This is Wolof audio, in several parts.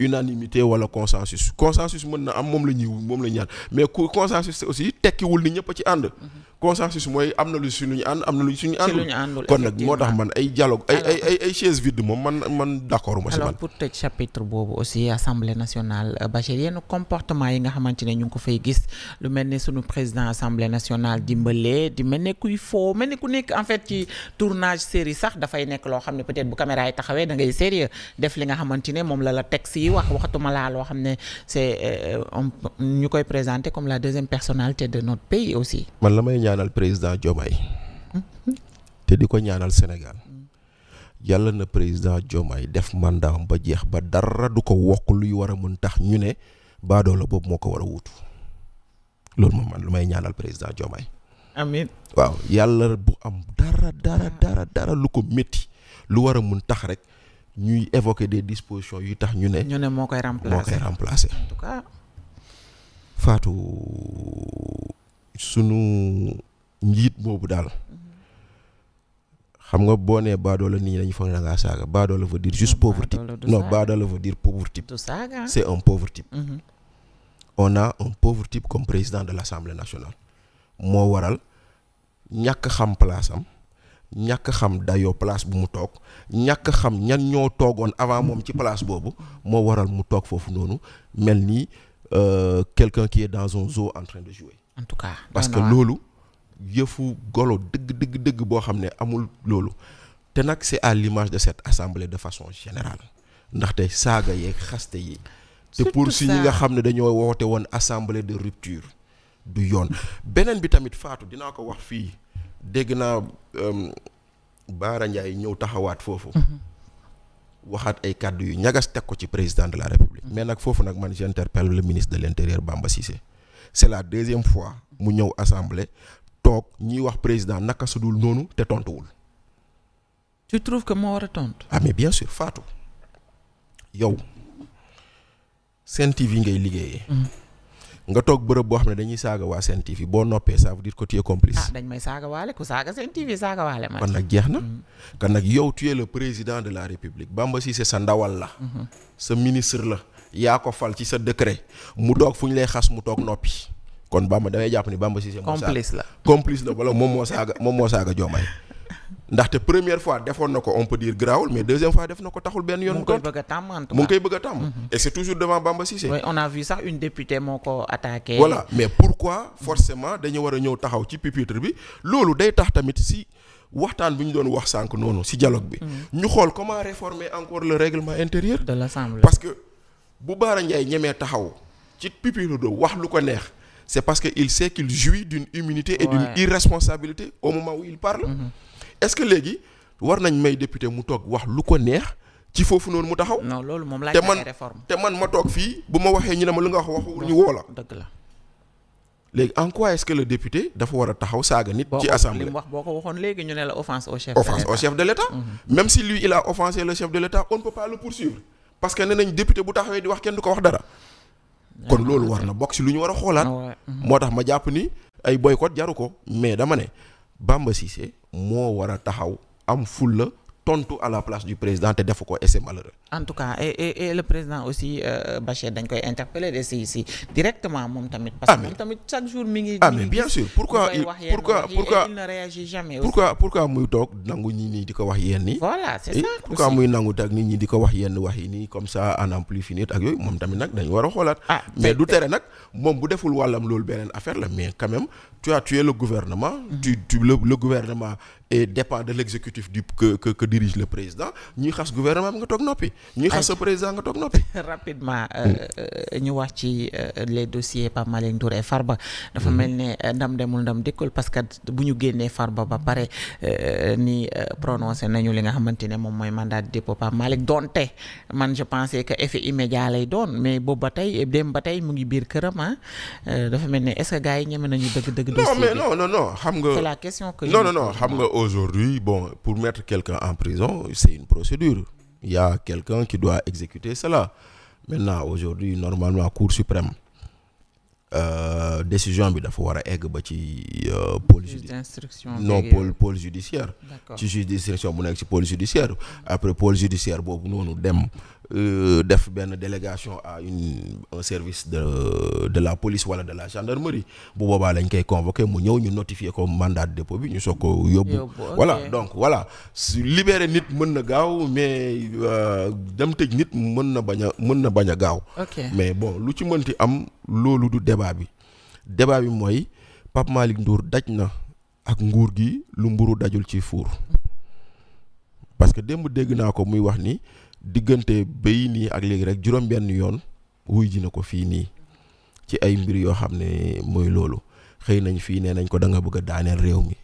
unanimité wala consensus mën na am moom la ñaan mais consensus aussi tekkiwul ni ñëpp a ci ànd. consensus mooy am na lu suñu ànd am na lu suñu àndul kon nag moo tax man ay dialogue ay chaise vide moom man d'accord ma si man. alors pour tëj chapitre boobu aussi assemblée nationale Bachir yenn comportement yi nga xamante ne ñu ngi ko fay gis lu mel ne suñu président assemblée nationale dimbalee di mel ne kuy foo mel ne ku nekk en fait ci tournage série sax dafay nekk loo xam ne peut-être bu caméra yi taxawee da ngay sérieux def li nga xamante ne moom la texte yi waxatuma laa loo xam ne c'est ñu koy présenter comme la deuxième personnalité de notre pays aussi. man la may ñaanal président Diomaye te di ko ñaanal Sénégal yàlla na président Diomaye def mandat ba jeex ba dara du ko wokk luy war a mën tax ñu ne baadoola boobu moo ko war a wuutu loolu moom man lu may ñaanal président Diomaye. amiin waaw yàlla bu am dara lu ko métti lu war a mën tax rek ñuy évoquer des dispositions yu tax ñu ne moo koy remplacer en tout cas Fatou sunu njiit boobu daal xam nga boo nee baadoola nit ñi dañu foog ne da ngaa saaga baadoola veut dire juste pauvre type non baadoola veut dire pauvre type c'est un pauvre type. On a un pauvre type comme président de l'Assemblée nationale moo waral ñàkk xam place am ñàkk xam dayoo place bu mu toog ñàkk xam ñan ñoo toogoon avant moom ci place boobu moo waral mu toog foofu noonu mel ni quelqu'un qui est dans un zoo en train de jouer. En tout cas parce que loolu yëfu golo dëgg boo xam ne amul loolu te nag c'est à l'image de cette assemblée de façon générale ndaxte saaga yeeg xaste yi te pour si ñi nga xam ne dañoo woote woon assemblée de rupture du yoon. beneen bi tamit Fatou dinaa ko wax fii dégg naa Baara Ndiaye ñëw taxawaat foofu waxaat ay kàddu yu ñagas teg ko ci président de la République mais nag foofu nag man j'interpelle le ministre de l'Intérieur Bamba Cissé. C'est la deuxième fois mu ñëw assemblée toog ñiy wax président naka su dul noonu te tontuwul. tu trouves que moo war a tontu. ah mais bien sûr Fatou yow Sen TV ngay liggéeyee. nga toog bërëb boo xam ne dañuy saaga waa Sen TV boo noppee ça veut dire que tu es complice. dañ may saaga waale ku saaga Sen TV saaga waale man. kon nag jeex na. kon nag yow tu es le président de la République Bamba Cissé sa ndawal la. sa ministre la. yaa ko fal ci sa décret mu toog fu ñu lay xas mu toog noppi kon Bamba damay jàpp ni Bamba Cissé complice la wala moom moo saaga Diomaye ndaxte première fois defoon na ko on peut dire grawul mais deuxième fois def na ko taxul benn yoon mu ngi koy bëgg a tàmm et c'est toujours devant Bamba Cissé. Oui, on a vu sax une députée moo ko attaqué. voilà mais pourquoi forcément dañu war a ñëw taxaw ci pupitre bi loolu day tax tamit si waxtaan bi ñu doon wax sànq noonu si dialogue bi ñu xool comment réformer encore le règlement intérieur de l'Assemblée parce que bu Baara Ndiaye ñemee taxaw ci pupitre do wax lu ko neex c'est parce que il sait qu'il jouit d'une immunité et d'une irresponsabilité au moment où il parle. Est-ce que léegi war nañ may député mu toog wax lu ko neex ci foofu noonu mu taxaw. non loolu moom laaj na réforme te man ma toog fii bu ma waxee ñu ne ma lu nga wax ñu woo la. dëgg la. léegi en quoi est-ce que le député dafa war a taxaw saaga nit. ci assemblée li mu wax boo ko waxoon léegi ñu ne la offense au chef de l'État. Même si lui il a offensé le chef de l'État on ne peut pas le poursuivre parce que nee nañ député bu taxawee di wax kenn du ko wax dara. kon loolu war na bokk ci lu ñu war a xoolaat. moo tax ma jàpp ni ay boycott jaru ko mais dama ne Bamba Cissé moo war a taxaw am fulla tontu à la place du président te defu ko et c'est malheureux. En tout cas et le président aussi Bachir dañ koy interpeller de si directement moom tamit. parce que moom tamit chaque jour mi ngi. mais bien sûr pourquoi il ne réagit jamais. pourquoi muy toog nangu nit ñi di ko wax yenn yi. voilà c'est ça. pourquoi muy nangu tak nit ñi di ko wax yenn wax yi nii comme ça à n'en plus finir ak yooyu moom tamit nag dañu war a xoolaat. mais du tere nag moom bu deful wàllam loolu beneen affaire la mais quand même tu as tué le gouvernement. le gouvernement et dépend de l'exécutif que dirige le président ñuy xas gouvernement bi nga toog noppi. ñuy xas sa président nga toog noppi. rapidement ñu wax ci les dossiers Pape Malick Ndour et Farba dafa mel ne ndam demul ndam dikkul parce que bu ñu génnee Farba ba pare ni prononcé nañu li nga xamante ne moom mooy mandat de dépôt Pape Malick donte man je pensais que effet immédiat lay doon mais boobu ba tey dem ba tey mu ngi biir këram dafa mel ne est-ce que gars yi ñeme nañu dëgg dossier bi. non xam nga. c'est la question que non xam nga aujourd'hui bon pour mettre quelqu'un en prison c'est une procédure. Il y a quelqu'un qui doit exécuter cela. Maintenant, aujourd'hui, normalement, Cour suprême, décision bi dafa war a egg ba ci pôle judiciaire. Ci juge d'instruction bu nekk ci pôle judiciaire. Après pôle judiciaire boobu noonu dem def benn délégation à un service de la police wala de la gendarmerie bu boobaa lañ koy convoqué mu ñëw ñu notifier ko mandat de dépôt bi ñu soog ko yóbbu. Voilà donc voilà libérer nit mën na gaaw mais dem tëj nit mën na bañ a gaaw. mais bon lu ci mënti am loolu du débat bi mooy Pape Malick Ndour daj na ak nguur gi lu mburu dajul ci fuur parce que démb dégg naa ko muy wax ni diggante béy nii ak léegi rek juróom-benn yoon wuy ji na ko fii nii ci ay mbir yoo xam ne mooy loolu xëy nañ fii nee nañ ko da nga bëgg a daaneel réew mi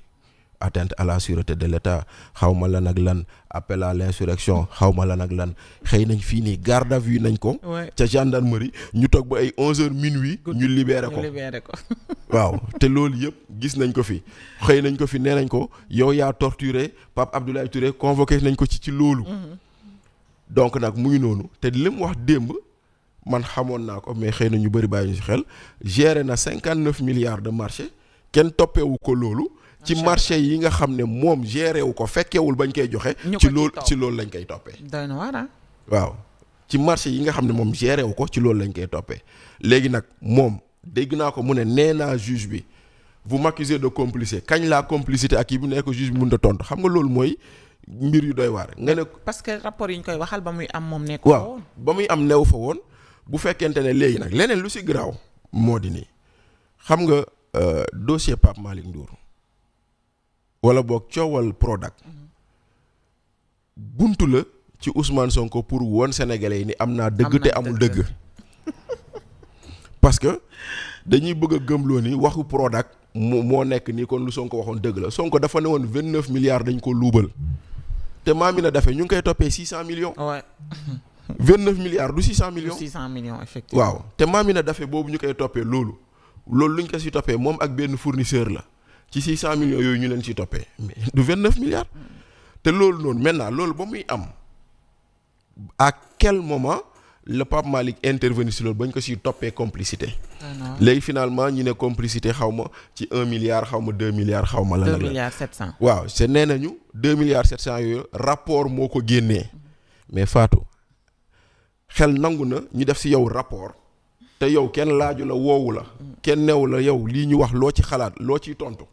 atteinte à la sûreté de l'État xaw ma lan ak lan appel à l'insurrection xaw ma lan ak lan xëy nañ fii nii garde à vue nañ ko. ca gendarmerie ñu toog ba ay 11h minuit. ñu libéré ko waaw te loolu yëpp gis nañ ko fi xëy nañ ko fi nee nañ ko yow yaa torturé Pape Abdoulaye Touré convoqué nañ ko ci loolu. donc nag muy noonu te li mu wax démb man xamoon naa ko mais xëy na ñu bëri bàyyi ñu si xel géré na 59 milliards de marché kenn toppeewu ko loolu. ci marché yi nga xam ne moom géré wu ko fekkewul bañ koy joxe. ci loolu lañ koy toppee. doy na waar. waaw ci marché yi nga xam ne moom géré wu ko ci loolu lañ koy toppee léegi nag moom dégg naa ko mu ne nee naa juge bi vous m'accusez de complicité kañ laa complicité ak yi bu nekk juge bi mënut a tontu xam nga loolu mooy mbir yu doy waar. nga ne parce que rapport yi ñu koy waxal ba muy am moom nekk. waaw ba muy am new fa woon bu fekkente ne léegi nag leneen lu si garaaw moo di nii xam nga dossier Pape Malick Ndour. wala boog coowal Prodac buntu la ci Ousmane Sonko pour woon sénégalais yi ni am naa dëgg te amul dëgg parce que dañuy bëgg a gëmloo ni waxu Prodac moo nekk nii kon lu Sonko waxoon dëgg la Sonko dafa ne woon 29 milliards dañ ko luubal te Mamina Daffé ñu ngi koy toppee 600 millions. Ouais. 29 milliards du 600 millions. 600 millions effectivement. waaw te Mamina Daffé boobu ñu koy toppee loolu luñ ko si toppee moom ak benn fournisseur la. ci 600 millions yooyu ñu leen ci toppee mais du 29 milliards te loolu noonu maintenant loolu ba muy am à quel moment le Pape Malick intervenir si loolu bañ ko siy toppee complicité. léegi finalement ñu ne complicité xaw ma ci 1 milliard xaw ma 2 milliards xaw ma. 2 milliards 700. waaw c'est nee nañu 2 milliards 700 yooyu rapport moo ko génnee mais Fatou xel nangu na ñu def si yow rapport. te yow kenn laaju la woowu la kenn neewu la yow lii ñu wax loo ci xalaat loo ciy tontu.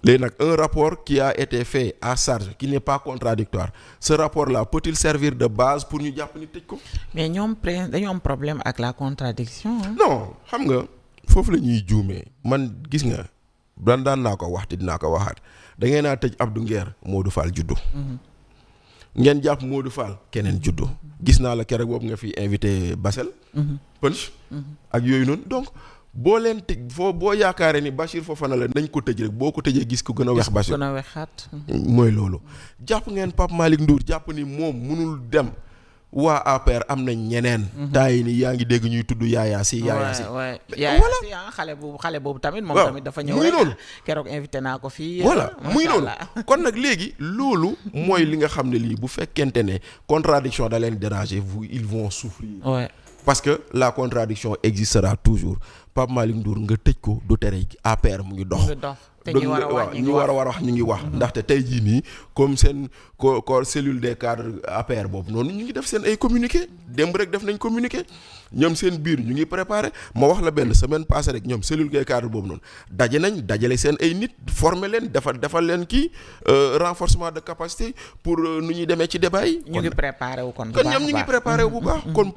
léegi nag un rapport qui a été fait à charge qui n'est pas contradictoire ce rapport là peut-il servir de base pour ñu jàpp ni tëj ko. mais ñoom dañu am problème ak la contradiction. non xam nga foofu la ñuy juumee man gis nga daan naa ko wax te dinaa ko waxaat da ngeen naa tëj Abdou Nguer Modou Fall juddu. ngeen jàpp Modou Fall keneen juddu. gis naa la keroog boobu nga fi invité Bassel. Punch ak yooyu noonu donc boo leen tëj boo yaakaaree ni Bachir Fofana la nañ ko tëj rek boo ko tëjee gis ko gën a wex Bachir gën a wexaat mooy loolu jàpp ngeen Pape Malick Ndour jàpp ni moom mënul dem waa APR am na ñeneen temps yi ni yaa ngi dégg ñuy tudd Yaya Sy Yaya Sy xale boobu tamit moom tamit dafa ñëw muy noonu keroog invité naa ko fii voilà muy noonu kon nag léegi loolu mooy li nga xam ne lii bu fekkente ne contradiction da leen déranger ils vont souffrir parce que la contradiction existera toujours Pape Malick Ndour nga tëj ko du tere APR mu ngi dox te ñu war a wax ñu ngi wax ndaxte tey jii nii comme seen corps cellule des cadres APR boobu noonu ñu ngi def seen ay communiqué démb rek def nañ communiqué ñoom seen biir ñu ngi préparé ma wax la benn semaine passée rek ñoom cellule des cadres boobu noonu dajale seen ay nit former leen defal leen kii renforcement de capacité pour nu ñuy demee ci débat yi. ñu ngi préparé wu kon ñoom ñu ngi préparé wu bu baax kon